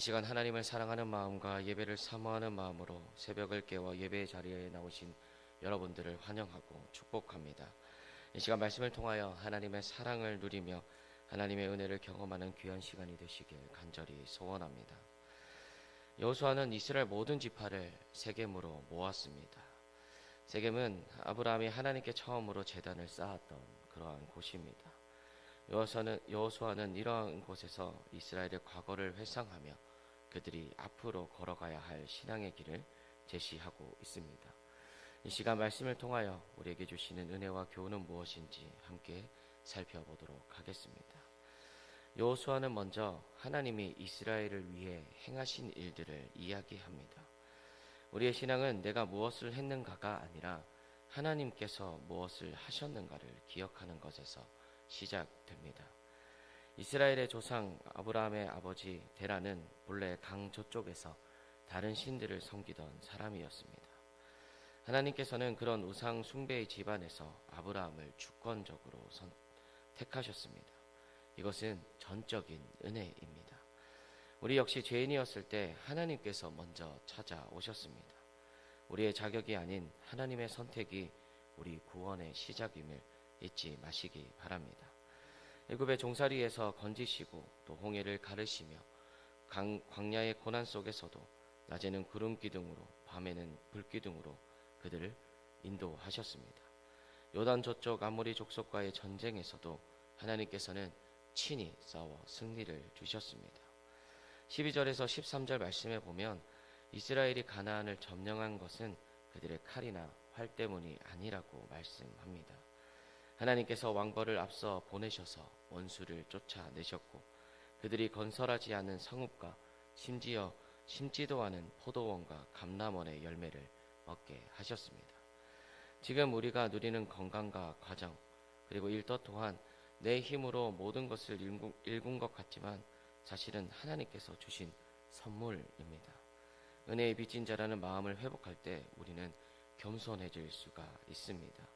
이 시간 하나님을 사랑하는 마음과 예배를 사모하는 마음으로 새벽을 깨워 예배의 자리에 나오신 여러분들을 환영하고 축복합니다. 이 시간 말씀을 통하여 하나님의 사랑을 누리며 하나님의 은혜를 경험하는 귀한 시간이 되시길 간절히 소원합니다. 여호수아는 이스라엘 모든 지파를 세겜으로 모았습니다. 세겜은 아브라함이 하나님께 처음으로 제단을 쌓았던 그러한 곳입니다. 여호수아는 이러한 곳에서 이스라엘의 과거를 회상하며 그들이 앞으로 걸어가야 할 신앙의 길을 제시하고 있습니다. 이 시간 말씀을 통하여 우리에게 주시는 은혜와 교훈은 무엇인지 함께 살펴보도록 하겠습니다. 여호수아는 먼저 하나님이 이스라엘을 위해 행하신 일들을 이야기합니다. 우리의 신앙은 내가 무엇을 했는가가 아니라 하나님께서 무엇을 하셨는가를 기억하는 것에서 시작됩니다. 이스라엘의 조상 아브라함의 아버지 데라는 본래 강 저쪽에서 다른 신들을 섬기던 사람이었습니다. 하나님께서는 그런 우상 숭배의 집안에서 아브라함을 주권적으로 택하셨습니다. 이것은 전적인 은혜입니다. 우리 역시 죄인이었을 때 하나님께서 먼저 찾아오셨습니다. 우리의 자격이 아닌 하나님의 선택이 우리 구원의 시작임을 잊지 마시기 바랍니다. 애굽의 종살이에서 건지시고 또 홍해를 가르시며 광야의 고난 속에서도 낮에는 구름 기둥으로 밤에는 불 기둥으로 그들을 인도하셨습니다. 요단 저쪽 아모리 족속과의 전쟁에서도 하나님께서는 친히 싸워 승리를 주셨습니다. 12절에서 13절 말씀에 보면 이스라엘이 가나안을 점령한 것은 그들의 칼이나 활 때문이 아니라고 말씀합니다. 하나님께서 왕벌을 앞서 보내셔서 원수를 쫓아내셨고 그들이 건설하지 않은 성읍과 심지어 심지도 않은 포도원과 감람원의 열매를 얻게 하셨습니다. 지금 우리가 누리는 건강과 과정 그리고 일터 또한 내 힘으로 모든 것을 일군 것 같지만 사실은 하나님께서 주신 선물입니다. 은혜의 빚진 자라는 마음을 회복할 때 우리는 겸손해질 수가 있습니다.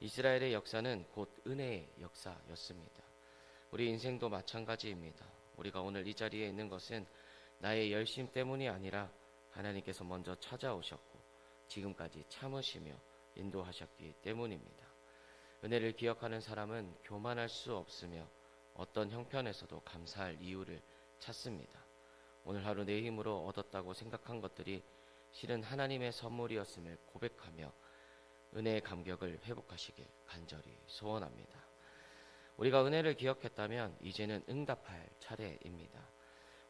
이스라엘의 역사는 곧 은혜의 역사였습니다. 우리 인생도 마찬가지입니다. 우리가 오늘 이 자리에 있는 것은 나의 열심 때문이 아니라 하나님께서 먼저 찾아오셨고 지금까지 참으시며 인도하셨기 때문입니다. 은혜를 기억하는 사람은 교만할 수 없으며 어떤 형편에서도 감사할 이유를 찾습니다. 오늘 하루 내 힘으로 얻었다고 생각한 것들이 실은 하나님의 선물이었음을 고백하며 은혜의 감격을 회복하시길 간절히 소원합니다. 우리가 은혜를 기억했다면 이제는 응답할 차례입니다.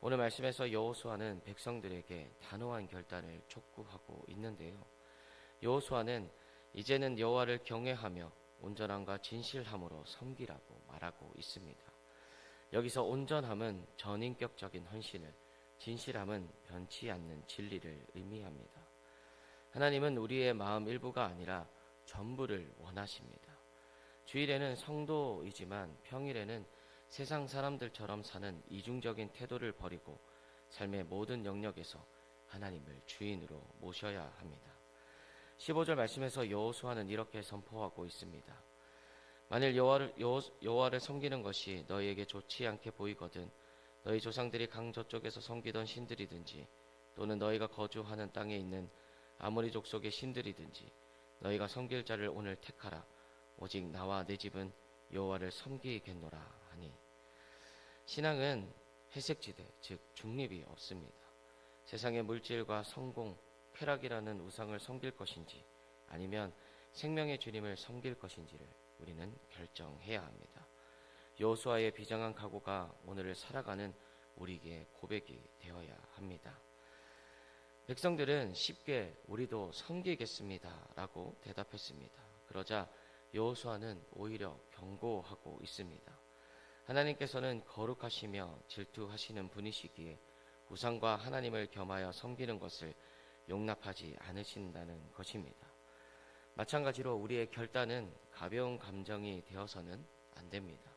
오늘 말씀에서 여호수아는 백성들에게 단호한 결단을 촉구하고 있는데요. 여호수아는 이제는 여호와를 경외하며 온전함과 진실함으로 섬기라고 말하고 있습니다. 여기서 온전함은 전인격적인 헌신을, 진실함은 변치 않는 진리를 의미합니다. 하나님은 우리의 마음 일부가 아니라 전부를 원하십니다. 주일에는 성도이지만 평일에는 세상 사람들처럼 사는 이중적인 태도를 버리고 삶의 모든 영역에서 하나님을 주인으로 모셔야 합니다. 15절 말씀에서 여호수아는 이렇게 선포하고 있습니다. 만일 여호와를 섬기는 것이 너희에게 좋지 않게 보이거든 너희 조상들이 강 저쪽에서 섬기던 신들이든지 또는 너희가 거주하는 땅에 있는 아모리 족속의 신들이든지 너희가 섬길 자를 오늘 택하라. 오직 나와 내 집은 여호와를 섬기겠노라 하니. 신앙은 회색지대, 즉 중립이 없습니다. 세상의 물질과 성공, 쾌락이라는 우상을 섬길 것인지 아니면 생명의 주님을 섬길 것인지를 우리는 결정해야 합니다. 여호수아의 비장한 각오가 오늘을 살아가는 우리에게 고백이 되어야 합니다. 백성들은 쉽게 우리도 섬기겠습니다 라고 대답했습니다. 그러자 여호수아는 오히려 경고하고 있습니다. 하나님께서는 거룩하시며 질투하시는 분이시기에 우상과 하나님을 겸하여 섬기는 것을 용납하지 않으신다는 것입니다. 마찬가지로 우리의 결단은 가벼운 감정이 되어서는 안 됩니다.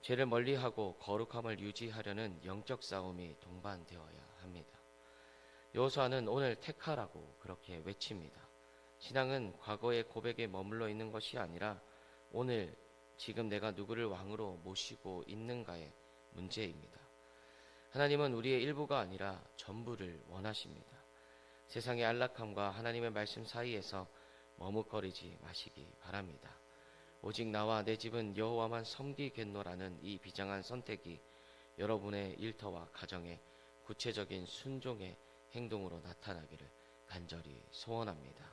죄를 멀리하고 거룩함을 유지하려는 영적 싸움이 동반되어야 합니다. 여호수아는 오늘 택하라고 그렇게 외칩니다. 신앙은 과거의 고백에 머물러 있는 것이 아니라 오늘 지금 내가 누구를 왕으로 모시고 있는가의 문제입니다. 하나님은 우리의 일부가 아니라 전부를 원하십니다. 세상의 안락함과 하나님의 말씀 사이에서 머뭇거리지 마시기 바랍니다. 오직 나와 내 집은 여호와만 섬기겠노라는 이 비장한 선택이 여러분의 일터와 가정에 구체적인 순종의 행동으로 나타나기를 간절히 소원합니다.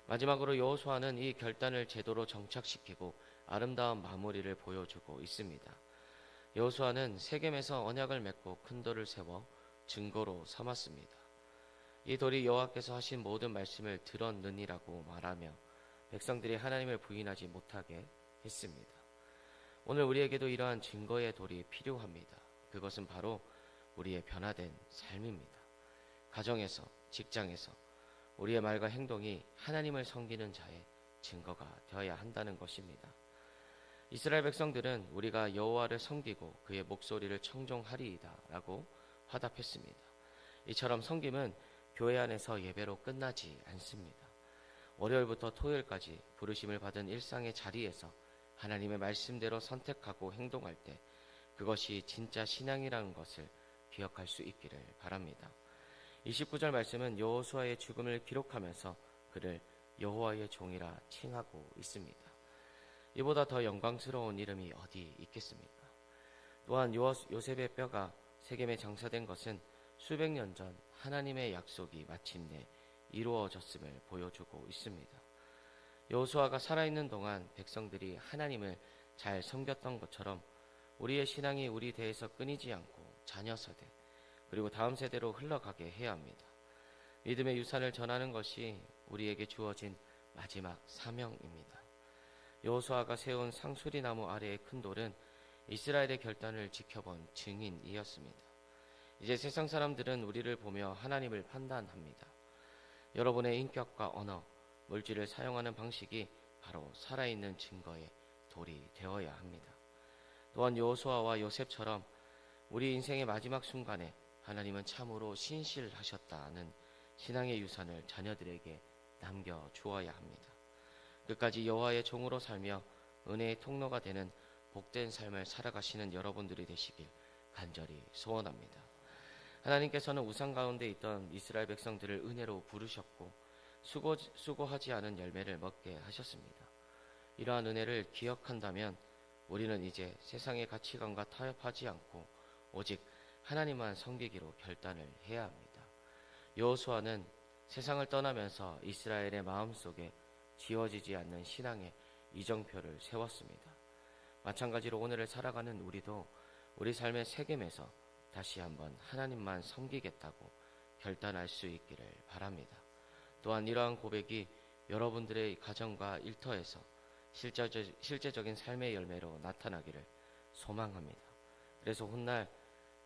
마지막으로 여호수아는 이 결단을 제도로 정착시키고 아름다운 마무리를 보여주고 있습니다. 여호수아는 세겜에서 언약을 맺고 큰 돌을 세워 증거로 삼았습니다. 이 돌이 여호와께서 하신 모든 말씀을 들었느니라고 말하며 백성들이 하나님을 부인하지 못하게 했습니다. 오늘 우리에게도 이러한 증거의 돌이 필요합니다. 그것은 바로 우리의 변화된 삶입니다. 가정에서, 직장에서 우리의 말과 행동이 하나님을 섬기는 자의 증거가 되어야 한다는 것입니다. 이스라엘 백성들은 우리가 여호와를 섬기고 그의 목소리를 청종하리이다 라고 화답했습니다. 이처럼 섬김은 교회 안에서 예배로 끝나지 않습니다. 월요일부터 토요일까지 부르심을 받은 일상의 자리에서 하나님의 말씀대로 선택하고 행동할 때 그것이 진짜 신앙이라는 것을 기억할 수 있기를 바랍니다. 29절 말씀은 여호수아의 죽음을 기록하면서 그를 여호와의 종이라 칭하고 있습니다. 이보다 더 영광스러운 이름이 어디 있겠습니까? 또한 요셉의 뼈가 세겜에 장사된 것은 수백 년 전 하나님의 약속이 마침내 이루어졌음을 보여주고 있습니다. 여호수아가 살아있는 동안 백성들이 하나님을 잘 섬겼던 것처럼 우리의 신앙이 우리 대에서 끊이지 않고 자녀 세대 그리고 다음 세대로 흘러가게 해야 합니다. 믿음의 유산을 전하는 것이 우리에게 주어진 마지막 사명입니다. 여호수아가 세운 상수리나무 아래의 큰 돌은 이스라엘의 결단을 지켜본 증인이었습니다. 이제 세상 사람들은 우리를 보며 하나님을 판단합니다. 여러분의 인격과 언어, 물질을 사용하는 방식이 바로 살아있는 증거의 돌이 되어야 합니다. 또한 여호수아와 요셉처럼 우리 인생의 마지막 순간에 하나님은 참으로 신실하셨다는 신앙의 유산을 자녀들에게 남겨주어야 합니다. 끝까지 여호와의 종으로 살며 은혜의 통로가 되는 복된 삶을 살아가시는 여러분들이 되시길 간절히 소원합니다. 하나님께서는 우상 가운데 있던 이스라엘 백성들을 은혜로 부르셨고 수고하지 않은 열매를 먹게 하셨습니다. 이러한 은혜를 기억한다면 우리는 이제 세상의 가치관과 타협하지 않고 오직 하나님만 섬기기로 결단을 해야 합니다. 여호수아는 세상을 떠나면서 이스라엘의 마음속에 지워지지 않는 신앙의 이정표를 세웠습니다. 마찬가지로 오늘을 살아가는 우리도 우리 삶의 세겜에서 다시 한번 하나님만 섬기겠다고 결단할 수 있기를 바랍니다. 또한 이러한 고백이 여러분들의 가정과 일터에서 실제적인 삶의 열매로 나타나기를 소망합니다. 그래서 훗날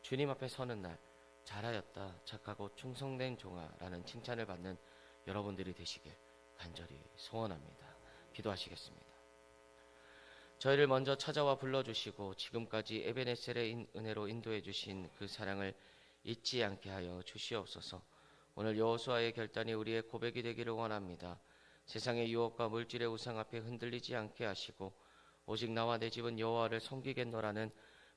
주님 앞에 서는 날 잘하였다 착하고 충성된 종아라는 칭찬을 받는 여러분들이 되시길 간절히 소원합니다. 기도하시겠습니다. 저희를 먼저 찾아와 불러주시고 지금까지 에베네셀의 은혜로 인도해 주신 그 사랑을 잊지 않게 하여 주시옵소서. 오늘 여호수아의 결단이 우리의 고백이 되기를 원합니다. 세상의 유혹과 물질의 우상 앞에 흔들리지 않게 하시고 오직 나와 내 집은 여호와를 섬기겠노라는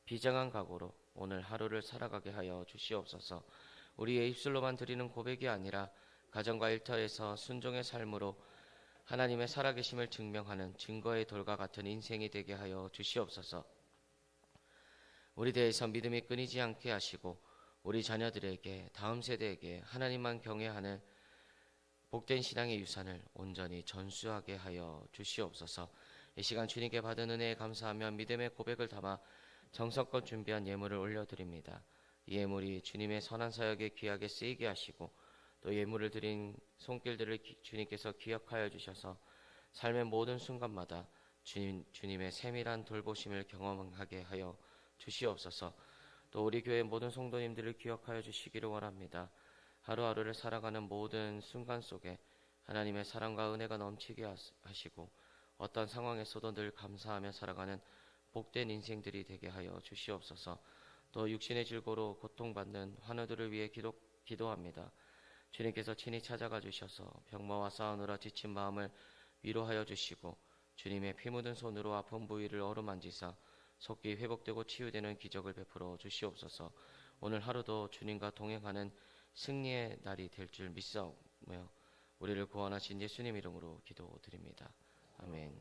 비장한 각오로 오늘 하루를 살아가게 하여 주시옵소서. 우리의 입술로만 드리는 고백이 아니라 가정과 일터에서 순종의 삶으로 하나님의 살아계심을 증명하는 증거의 돌과 같은 인생이 되게 하여 주시옵소서. 우리 대해서 믿음이 끊이지 않게 하시고 우리 자녀들에게 다음 세대에게 하나님만 경외하는 복된 신앙의 유산을 온전히 전수하게 하여 주시옵소서. 이 시간 주님께 받은 은혜에 감사하며 믿음의 고백을 담아 정성껏 준비한 예물을 올려드립니다. 이 예물이 주님의 선한 사역에 귀하게 쓰이게 하시고 또 예물을 드린 손길들을 주님께서 기억하여 주셔서 삶의 모든 순간마다 주님의 세밀한 돌보심을 경험하게 하여 주시옵소서. 또 우리 교회 모든 성도님들을 기억하여 주시기를 원합니다. 하루하루를 살아가는 모든 순간 속에 하나님의 사랑과 은혜가 넘치게 하시고 어떤 상황에서도 늘 감사하며 살아가는 복된 인생들이 되게 하여 주시옵소서. 또 육신의 질고로 고통받는 환우들을 위해 기도합니다. 주님께서 친히 찾아가 주셔서 병마와 싸우느라 지친 마음을 위로하여 주시고 주님의 피 묻은 손으로 아픈 부위를 어루만지사 속기 회복되고 치유되는 기적을 베풀어 주시옵소서. 오늘 하루도 주님과 동행하는 승리의 날이 될 줄 믿사오며 우리를 구원하신 예수님 이름으로 기도드립니다. 아멘.